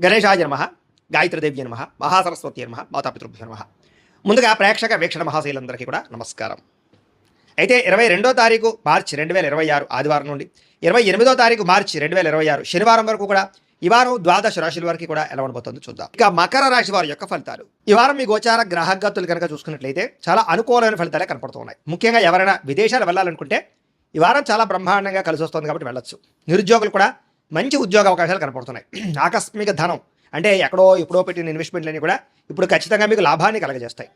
గణేశాయ నమః, గాయత్రీదేవ్య నమః, మహాసరస్వతి నమః, మాతాపితృభ్యో నమః. ముందుగా ప్రేక్షక వీక్షణ మహాశైలందరికీ కూడా నమస్కారం. అయితే 22వ తారీఖు మార్చి 2026 ఆదివారం నుండి 28వ తారీఖు మార్చి 2026 శనివారం వరకు కూడా ఈ వారం ద్వాదశ రాశుల వరకు కూడా ఎలా ఉండబోతుందో చూద్దాం. ఇక మకర రాశి వారి యొక్క ఫలితాలు. ఈ వారం మీ గోచార గ్రహగతులు కనుక చూసుకున్నట్లయితే చాలా అనుకూలమైన ఫలితాలే కనపడుతున్నాయి. ముఖ్యంగా ఎవరైనా విదేశాలు వెళ్ళాలనుకుంటే ఈ వారం చాలా బ్రహ్మాండంగా కలిసి వస్తుంది కాబట్టి వెళ్ళొచ్చు. నిరుద్యోగులు కూడా మంచి ఉద్యోగ అవకాశాలు కనపడుతున్నాయి. ఆకస్మిక ధనం అంటే ఎప్పుడో పెట్టిన ఇన్వెస్ట్మెంట్లన్నీ కూడా ఇప్పుడు ఖచ్చితంగా మీకు లాభాన్ని కలగజేస్తాయి.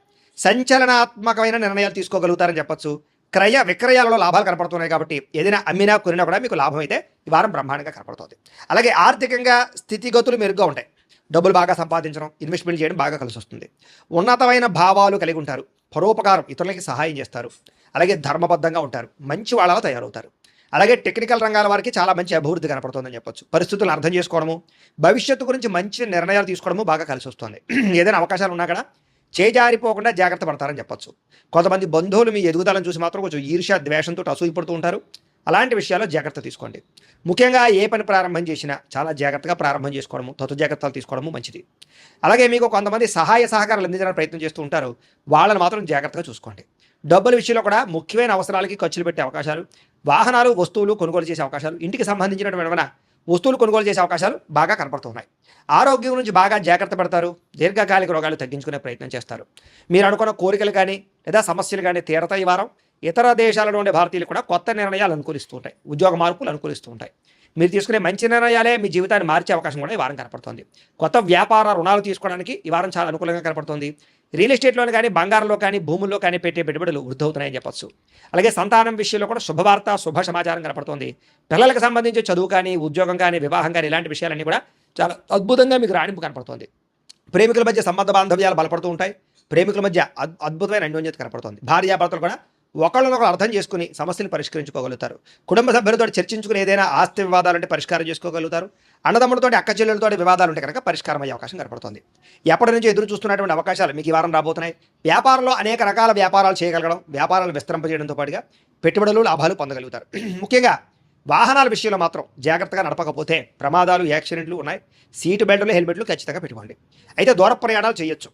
సంచలనాత్మకమైన నిర్ణయాలు తీసుకోగలుగుతారని చెప్పొచ్చు. క్రయ విక్రయాలలో లాభాలు కనపడుతున్నాయి కాబట్టి ఏదైనా అమ్మినా కొనినా కూడా మీకు లాభం అయితే ఈ వారం బ్రహ్మాండంగా కనపడుతుంది. అలాగే ఆర్థికంగా స్థితిగతులు మెరుగ్గా ఉంటాయి. డబ్బులు బాగా సంపాదించడం, ఇన్వెస్ట్మెంట్ చేయడం బాగా కలిసి వస్తుంది. ఉన్నతమైన భావాలు కలిగి ఉంటారు. పరోపకారం, ఇతరులకి సహాయం చేస్తారు. అలాగే ధర్మబద్ధంగా ఉంటారు. మంచి వాళ్ళలో తయారవుతారు. అలాగే టెక్నికల్ రంగాల వారికి చాలా మంచి అభివృద్ధి కనపడుతుందని చెప్పొచ్చు. పరిస్థితులను అర్థం చేసుకోవడము, భవిష్యత్తు గురించి మంచి నిర్ణయాలు తీసుకోవడము బాగా కలిసి వస్తుంది. ఏదైనా అవకాశాలు ఉన్నా కూడా చేజారిపోకుండా జాగ్రత్త పడతారని చెప్పొచ్చు. కొంతమంది బంధువులు మీ ఎదుగుదలను చూసి మాత్రం కొంచెం ఈర్ష్య ద్వేషంతో అసూయపడుతూ ఉంటారు. అలాంటి విషయాల్లో జాగ్రత్త తీసుకోండి. ముఖ్యంగా ఏ పని ప్రారంభం చేసినా చాలా జాగ్రత్తగా ప్రారంభం చేసుకోవడము, తత్తు జాగ్రత్తలు తీసుకోవడము మంచిది. అలాగే మీకు కొంతమంది సహాయ సహకారాలు అందించడానికి ప్రయత్నం చేస్తూ ఉంటారు. వాళ్ళని మాత్రం జాగ్రత్తగా చూసుకోండి. డబ్బుల విషయంలో కూడా ముఖ్యమైన అవసరాలకి ఖర్చులు పెట్టే అవకాశాలు, వాహనాలు వస్తువులు కొనుగోలు చేసే అవకాశాలు, ఇంటికి సంబంధించినటువంటి ఏమైనా వస్తువులు కొనుగోలు చేసే అవకాశాలు బాగా కనపడుతున్నాయి. ఆరోగ్యం గురించి బాగా జాగ్రత్త పడతారు. దీర్ఘకాలిక రోగాలు తగ్గించుకునే ప్రయత్నం చేస్తారు. మీరు అనుకున్న కోరికలు కానీ లేదా సమస్యలు కానీ తీరతాయి ఈ వారం. ఇతర దేశాలలో ఉండే భారతీయులు కూడా కొత్త నిర్ణయాలు అనుకూలిస్తూ ఉంటాయి. ఉద్యోగ మార్పులు అనుకూలిస్తూ ఉంటాయి. మీరు తీసుకునే మంచి నిర్ణయాలే మీ జీవితాన్ని మార్చే అవకాశం కూడా ఈ వారం కనపడుతుంది. కొత్త వ్యాపార రుణాలు తీసుకోవడానికి ఈ వారం చాలా అనుకూలంగా కనపడుతుంది. రియల్ ఎస్టేట్లోని కానీ బంగారంలో కానీ భూముల్లో కానీ పెట్టే పెట్టుబడులు వృద్ధవుతున్నాయని చెప్పొచ్చు. అలాగే సంతానం విషయంలో కూడా శుభవార్త, శుభ సమాచారం కనపడుతుంది. పిల్లలకు సంబంధించి చదువు కానీ, ఉద్యోగం కానీ, వివాహం కానీ ఇలాంటి విషయాలన్నీ కూడా చాలా అద్భుతంగా మీకు రాణింపు కనపడుతుంది. ప్రేమికుల మధ్య సంబంధ బాంధవ్యాలు బలపడుతూ ఉంటాయి. ప్రేమికుల మధ్య అద్భుతమైన అన్యోన్యత కనపడుతుంది. భార్యాభర్తలు కూడా ఒకళ్ళనొకరు అర్థం చేసుకుని సమస్యలు పరిష్కరించుకోగలుగుతారు. కుటుంబ సభ్యులతో చర్చించుకుని ఏదైనా ఆస్తి వివాదాలు ఉంటే పరిష్కారం చేసుకోగలుగుతారు. అన్నదమ్ములతో అక్క చెల్లెలతో వివాదాలు ఉంటే కనుక పరిష్కారం అయ్యే అవకాశం కనపడుతుంది. ఎప్పటి నుంచి ఎదురు చూస్తున్నటువంటి అవకాశాలు మీకు ఈ వారం రాబోతున్నాయి. వ్యాపారంలో అనేక రకాల వ్యాపారాలు చేయగలగడం, వ్యాపారాలు విస్తరింపజేయడంతో పాటుగా పెట్టుబడులు లాభాలు పొందగలుగుతారు. ముఖ్యంగా వాహనాల విషయంలో మాత్రం జాగ్రత్తగా నడపకపోతే ప్రమాదాలు, యాక్సిడెంట్లు ఉన్నాయి. సీటు బెల్ట్లు, హెల్మెట్లు ఖచ్చితంగా పెట్టుకోండి. అయితే దూర ప్రయాణాలు చేయొచ్చు.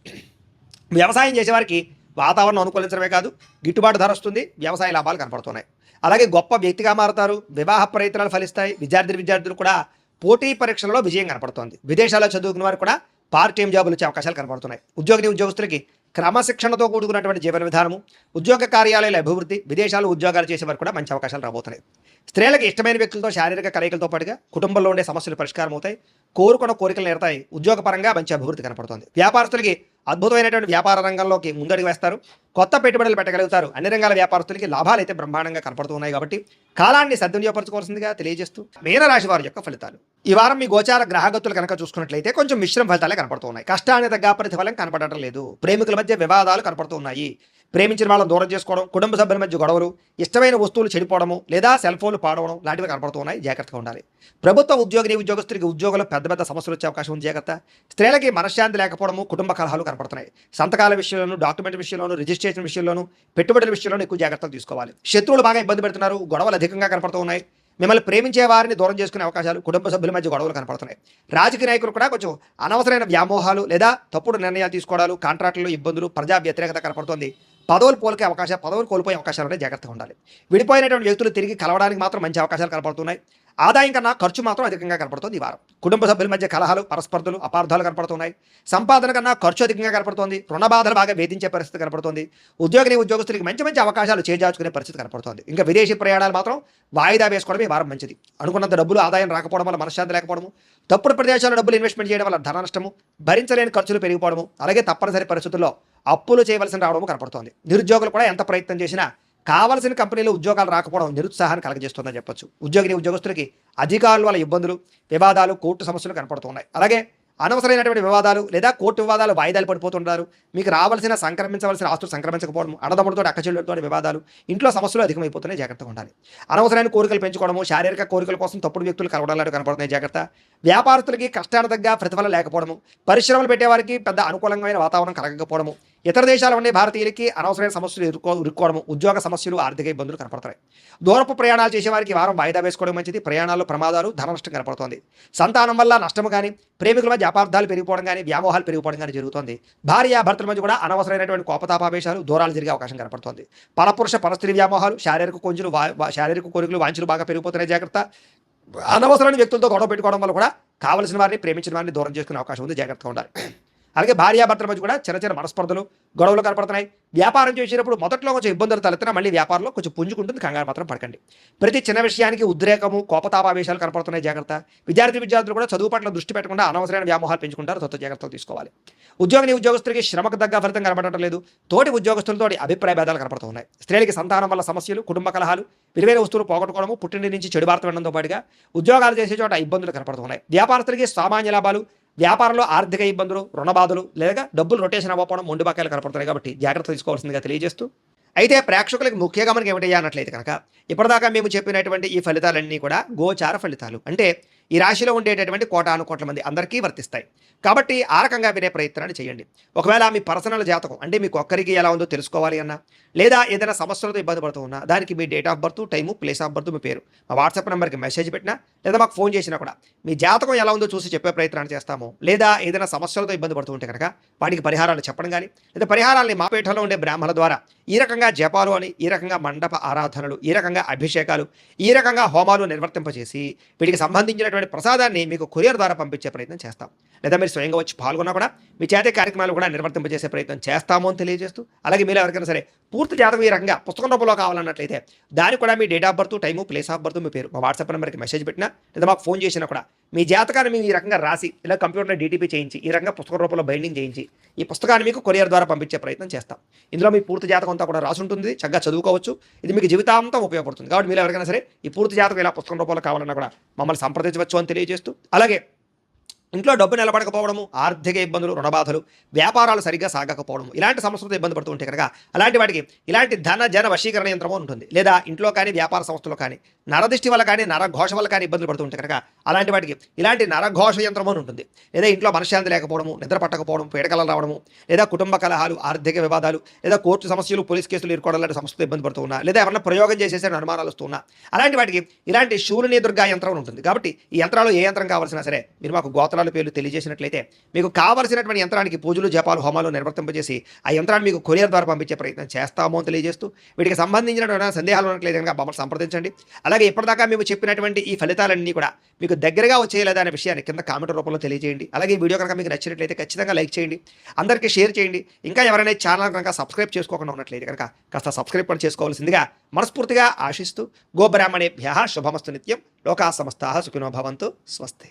వ్యవసాయం చేసేవారికి వాతావరణం అనుకూలించడమే కాదు, గిట్టుబాటు ధర వస్తుంది. వ్యవసాయ లాభాలు కనపడుతున్నాయి. అలాగే గొప్ప వ్యక్తిగా మారుతారు. వివాహ ప్రయత్నాలు ఫలిస్తాయి. విద్యార్థులు కూడా పోటీ పరీక్షలలో విజయం కనపడుతోంది. విదేశాల్లో చదువుకున్న వారు కూడా పార్ట్ టైం జాబులు వచ్చే అవకాశాలు కనపడుతున్నాయి. ఉద్యోగస్తులకి క్రమశిక్షణతో కూడుకున్నటువంటి జీవన విధానము, ఉద్యోగ కార్యాలయాల అభివృద్ధి, విదేశాలు ఉద్యోగాలు చేసేవారు కూడా మంచి అవకాశాలు రాబోతున్నాయి. స్త్రీలకు ఇష్టమైన వ్యక్తులతో శారీరక కలయికలతో పాటుగా కుటుంబంలో ఉండే సమస్యలు పరిష్కారం అవుతాయి. కోరుకున్న కోరికలు నేరతాయి. ఉద్యోగపరంగా మంచి అభివృద్ధి కనపడుతుంది. వ్యాపారస్తులకి అద్భుతమైనటువంటి వ్యాపార రంగంలోకి ముందడుగు వేస్తారు. కొత్త పెట్టుబడులు పెట్టగలుగుతారు. అన్ని రంగాల వ్యాపారస్తులకి లాభాలు అయితే బ్రహ్మాండంగా కనపడుతూ ఉన్నాయి కాబట్టి కాలాన్ని సద్వినియోగపరచుకోవాల్సిందిగా తెలియజేస్తూ మీనరాశి వారి యొక్క ఫలితాలు. ఈ వారం మీ గోచార గ్రహగతులు కనుక చూసుకున్నట్లయితే కొంచెం మిశ్రమ ఫలితాలే కనపడుతూ ఉన్నాయి. కష్టాన్ని తగ్గ ప్రతిఫలం కనపడటం లేదు. ప్రేమికుల మధ్య వివాదాలు కనపడుతూ ఉన్నాయి. ప్రేమించిన వాళ్ళని దూరం చేసుకోవడం, కుటుంబ సభ్యుల మధ్య గొడవలు, ఇష్టమైన వస్తువులు చెడిపోవడము లేదా సెల్ ఫోన్లు పాడవడం లాంటివి కనపడుతూ ఉన్నాయి. జాగ్రత్తగా ఉండాలి. ప్రభుత్వ ఉద్యోగస్తులకి ఉద్యోగంలో పెద్ద సమస్యలు వచ్చే అవకాశం ఉంది. జాగ్రత్త. స్త్రీలకి మనశ్శాంతి లేకపోవడము, కుటుంబ కలహాలు కనపడుతున్నాయి. సంతకాల విషయంలోనూ, డాక్యుమెంట్ విషయంలోనూ, రిజిస్ట్రేషన్ విషయంలోనూ, పెట్టుబడుల విషయంలోనూ ఎక్కువ జాగ్రత్తలు తీసుకోవాలి. శత్రువులు బాగా ఇబ్బంది పెడుతున్నారు. గొడవలు అధికంగా కనపడుతూ ఉన్నాయి. మిమ్మల్ని ప్రేమించే వారిని దూరం చేసుకునే అవకాశాలు, కుటుంబ సభ్యుల మధ్య గొడవలు కనపడుతున్నాయి. రాజకీయ నాయకులు కూడా కొంచెం అనవసరమైన వ్యామోహాలు లేదా తప్పుడు నిర్ణయాలు తీసుకోవడాలు, కాంట్రాక్టుల్లో ఇబ్బందులు, ప్రజా వ్యతిరేకత కనపడుతుంది. పదవులు కోల్పోయే అవకాశాలు ఉన్నాయి. జాగ్రత్తగా ఉండాలి. విడిపోయినటువంటి వ్యక్తులు తిరిగి కలవడానికి మాత్రం మంచి అవకాశాలు కనపడుతున్నాయి. ఆదాయం కన్నా ఖర్చు మాత్రం అధికంగా కనపడుతుంది ఈ వారం. కుటుంబ సభ్యుల మధ్య కలహాలు, పరస్పర్ధలు, అపార్థాలు కనపడుతున్నాయి. సంపాదన కన్నా ఖర్చు అధికంగా కనపడుతుంది. రుణ బాధలు బాగా వేధించే పరిస్థితి కనపడుతుంది. ఉద్యోగస్తులకి మంచి అవకాశాలు చేజార్చుకునే పరిస్థితి కనపడుతుంది. ఇంకా విదేశీ ప్రయాణాలు మాత్రం వాయిదా వేసుకోవడం ఈ వారం మంచిది. అనుకున్నంత డబ్బులు ఆదాయం రాకపోవడం వల్ల మనశ్శాంతి లేకపోవడము, తప్పుడు ప్రదేశాల్లో డబ్బులు ఇన్వెస్ట్మెంట్ చేయడం వల్ల ధన నష్టము, భరించలేని ఖర్చులు పెరిగిపోవడము, అలాగే తప్పనిసరి పరిస్థితుల్లో అప్పులు చేయవలసిన రావడము కనపడుతోంది. నిరుద్యోగులు కూడా ఎంత ప్రయత్నం చేసినా కావలసిన కంపెనీలో ఉద్యోగాలు రాకపోవడం నిరుత్సాహాన్ని కలగజేస్తుందని చెప్పొచ్చు. ఉద్యోగస్తులకి అధికారుల వల్ల ఇబ్బందులు, వివాదాలు, కోర్టు సమస్యలు కనపడుతున్నాయి. అలాగే అనవసరమైనటువంటి వివాదాలు లేదా కోర్టు వివాదాలు వాయిదాలు పడిపోతుంటారు. మీకు సంక్రమించవలసిన ఆస్తులు సంక్రమించకపోవడం, అన్నదమ్ములతో అక్కచెల్లెలతో వివాదాలు, ఇంట్లో సమస్యలు అధికమైపోతున్నాయి. జాగ్రత్తగా ఉండాలి. అనవసరమైన కోరికలు పెంచుకోవడము, శారీరక కోరికల కోసం తప్పుడు వ్యక్తులు కలవడం లాంటివి కనపడుతున్నాయి. జాగ్రత్త. వ్యాపారస్తులకి కష్టానికి తగ్గ ప్రతిఫలం లేకపోవడము, పరిశ్రమలు పెట్టేవారికి పెద్ద అనుకూలమైన వాతావరణం కలగకపోవడము, ఇతర దేశాల ఉండే భారతీయులకి అనవసరమైన సమస్యలు ఇరుక్కోవడము, ఉద్యోగ సమస్యలు, ఆర్థిక ఇబ్బందులు కనపడతాయి. దూరపు ప్రయాణాలు చేసేవారికి వారం వాయిదా వేసుకోవడం మంచిది. ప్రయాణాల్లో ప్రమాదాలు, ధన నష్టం కనపడుతోంది. సంతానం వల్ల నష్టము కానీ, ప్రేమికుల మధ్య అపార్థాలు పెరిగిపోవడం కానీ, వ్యామోహాలు పెరిగిపోవడం కానీ జరుగుతోంది. భార్య భర్తల మధ్య కూడా అనవసరమైనటువంటి కోపతాపావేశాలు, దూరాలు జరిగే అవకాశం కనపడుతోంది. పరపురుష పరస్త్రీ వ్యామోహాలు, శారీరక కోరికలు, వాంఛలు బాగా పెరిగిపోతున్నాయి. జాగ్రత్త. అనవసరమైన వ్యక్తులతో గొడవ పెట్టుకోవడం వల్ల కూడా కావలసిన వారిని, ప్రేమించిన వారిని దూరం చేసుకునే అవకాశం ఉంది. జాగ్రత్తగా ఉండాలి. అలాగే భార్యాభర్తల మధ్య కూడా చిన్న చిన్న మనస్పర్ధలు, గొడవలు కనపడుతున్నాయి. వ్యాపారం చేసేటప్పుడు మొదట్లో కొంచెం ఇబ్బందులు తలెత్తినా మళ్ళీ వ్యాపారంలో కొంచెం పుంజుకుంటుంది. కంగారు మాత్రం పడకండి. ప్రతి చిన్న విషయానికి ఉద్రేకము, కోపతాపావేశాలు కనపడుతున్నాయి. జాగ్రత్త. విద్యార్థులు కూడా చదువు పట్ల దృష్టి పెట్టకుండా అనవసరమైన వ్యామోహాలు పెంచుకుంటారు. జాగ్రత్తలు తీసుకోవాలి. ఉద్యోగస్తులకి శ్రమకు తగ్గ ఫలితం కనపడటం లేదు. తోటి ఉద్యోగస్తులతో అభిప్రాయ భేదాలు కనపడుతున్నాయి. స్త్రీలకి సంతానం వల్ల సమస్యలు, కుటుంబ కలహాలు, విలువైన వస్తువులు పోగొట్టుకోవడము, పుట్టింటి నుంచి చెడు వార్త వినడంతో పాటుగా ఉద్యోగాలు చేసే చోట ఇబ్బందులు కనపడుతున్నాయి. వ్యాపారస్తులకి సామాన్య లాభాలు, వ్యాపారంలో ఆర్థిక ఇబ్బందులు, రుణబాధలు లేదా డబ్బులు రొటేషన్ అవ్వకపోవడం, మొండి బకాయిలు కనపడుతున్నాయి. కాబట్టి జాగ్రత్త తీసుకోవాల్సిందిగా తెలియజేస్తూ, అయితే ప్రేక్షకులకు ముఖ్యంగా మనకి ఏమిటయ్యా అన్నట్లయితే కనుక ఇప్పటిదాకా మేము చెప్పినటువంటి ఈ ఫలితాలన్నీ కూడా గోచార ఫలితాలు. అంటే ఈ రాశిలో ఉండేటటువంటి కోటాను కోట్ల మంది అందరికీ వర్తిస్తాయి. కాబట్టి ఆ రకంగా వినే ప్రయత్నాన్ని చేయండి. ఒకవేళ మీ పర్సనల్ జాతకం అంటే మీకు ఒక్కరికి ఎలా ఉందో తెలుసుకోవాలి అన్నా, లేదా ఏదైనా సమస్యలతో ఇబ్బంది పడుతూ ఉన్నా, దానికి మీ date of birth, time, place of birth, మీ పేరు మా వాట్సాప్ నెంబర్కి మెసేజ్ పెట్టినా, లేదా మాకు ఫోన్ చేసినా కూడా మీ జాతకం ఎలా ఉందో చూసి చెప్పే ప్రయత్నాన్ని చేస్తాము. లేదా ఏదైనా సమస్యలతో ఇబ్బంది పడుతూ ఉంటే కనుక వాటికి పరిహారాలు చెప్పడం కానీ, లేదా పరిహారాలని మా పీఠంలో ఉండే బ్రాహ్మణుల ద్వారా ఈ రకంగా జపాలు అని, ఈ రకంగా మండప ఆరాధనలు, ఈ రకంగా అభిషేకాలు, ఈ రకంగా హోమాలు నిర్వర్తింపజేసి వీటికి సంబంధించినటువంటి ప్రసాదాన్ని మీకు కొరియర్ ద్వారా పంపించే ప్రయత్నం చేస్తాం. లేదా మీరు స్వయంగా వచ్చి పాల్గొన్నా కూడా మీ చేత కార్యక్రమాలు కూడా నిర్వర్తింపజేసే ప్రయత్నం చేస్తాము అని తెలియజేస్తూ, అలాగే మీరు ఎవరికైనా సరే పూర్తి జాతకం ఈ రకంగా పుస్తకం రూపంలో కావాలన్నట్లయితే దానికి కూడా మీ date of birth, time, place of birth, మీ పేరు మా వాట్సాప్ నెంబర్కి మెసేజ్ పెట్టినా, లేదా మాకు ఫోన్ చేసినా కూడా మీ జాతకాన్ని మేము ఈ రకంగా రాసి ఇలా కంప్యూటర్లో డీటీపీ చేయించి ఈ రకంగా పుస్తకం రూపంలో బైండింగ్ చేయించి ఈ పుస్తకాన్ని మీకు కొరియర్ ద్వారా పంపించే ప్రయత్నం చేస్తాం. ఇందులో మీ పూర్తి జాతకం అంతా కూడా రాసి ఉంటుంది. చక్కగా చదువుకోవచ్చు. ఇది మీకు జీవితాంతం ఉపయోగపడుతుంది. కాబట్టి మీరు ఎవరికైనా సరే ఈ పూర్తి జాతకం ఇలా పుస్తకం రూపంలో కావాలన్నా కూడా మమ్మల్ని సంప్రదించవచ్చు అని తెలియజేస్తూ, అలాగే ఇంట్లో డబ్బు నిలబడకపోవడము, ఆర్థిక ఇబ్బందులు, రుణబాధలు, వ్యాపారాలు సరిగ్గా సాగకపోవడం, ఇలాంటి సమస్యలతో ఇబ్బంది పడుతూ ఉంటే కనుక అలాంటి వాటికి ఇలాంటి ధన జన వశీకరణ యంత్రము ఉంటుంది. లేదా ఇంట్లో కానీ వ్యాపార సంస్థలో కానీ నరదిష్టి వల్ల కానీ, నరఘోష వల్ల కానీ ఇబ్బందులు పడుతూ ఉంటే కనుక అలాంటి వాటికి ఇలాంటి నరఘోష యంత్రము ఉంటుంది. లేదా ఇంట్లో మనశ్శాంతి లేకపోవడము, నిద్ర పట్టకపోవడం, పీడకలలు రావడము, లేదా కుటుంబ కలహాలు, ఆర్థిక వివాదాలు, లేదా కోర్టు సమస్యలు, పోలీస్ కేసులు ఇరుకోవడం లాంటి సమస్యలతో ఇబ్బంది పడుతూ ఉన్నా, లేదా ఎవరైనా ప్రయోగం చేసేసే అనుమానాలు వస్తున్నా, అలాంటి వాటికి ఇలాంటి శూలిని దుర్గా యంత్రం ఉంటుంది. కాబట్టి ఈ యంత్రాలు ఏ యంత్రం కావాల్సినా సరే మీరు మాకు గోత్రాల పేర్లు తెలియజేసినట్లయితే మీకు కావలసినటువంటి యంత్రానికి పూజలు, జపాలు, హోమాలు నిర్వర్తింపజేసి ఆ యంత్రాన్ని మీకు కొరియర్ ద్వారా పంపించే ప్రయత్నం చేస్తాము అని తెలియజేస్తూ, వీటికి సంబంధించినటువంటి సందేహాలు ఉన్నట్లయితే కనుక మమ్మల్ని సంప్రదించండి. అలాగే ఇప్పటిదాకా మేము చెప్పినటువంటి ఈ ఫలితాలన్నీ కూడా మీకు దగ్గరగా వచ్చేయలేదా అనే విషయాన్ని కింద కామెంట్ రూపంలో తెలియజేయండి. అలాగే ఈ వీడియో కనుక మీకు నచ్చినట్లయితే ఖచ్చితంగా లైక్ చేయండి, అందరికీ షేర్ చేయండి. ఇంకా ఎవరైనా ఛానల్ కనుక సబ్స్క్రైబ్ చేసుకోకుండా ఉన్నట్లయితే కనుక కాస్త సబ్స్క్రైబ్ కూడా చేసుకోవాల్సిందిగా మనస్ఫూర్తిగా ఆశిస్తూ, గోబ్రాహ్మణేభ్యః శుభమస్తు నిత్యం. లోకా సమస్తాః సుఖినో భవంతు. స్వస్తి.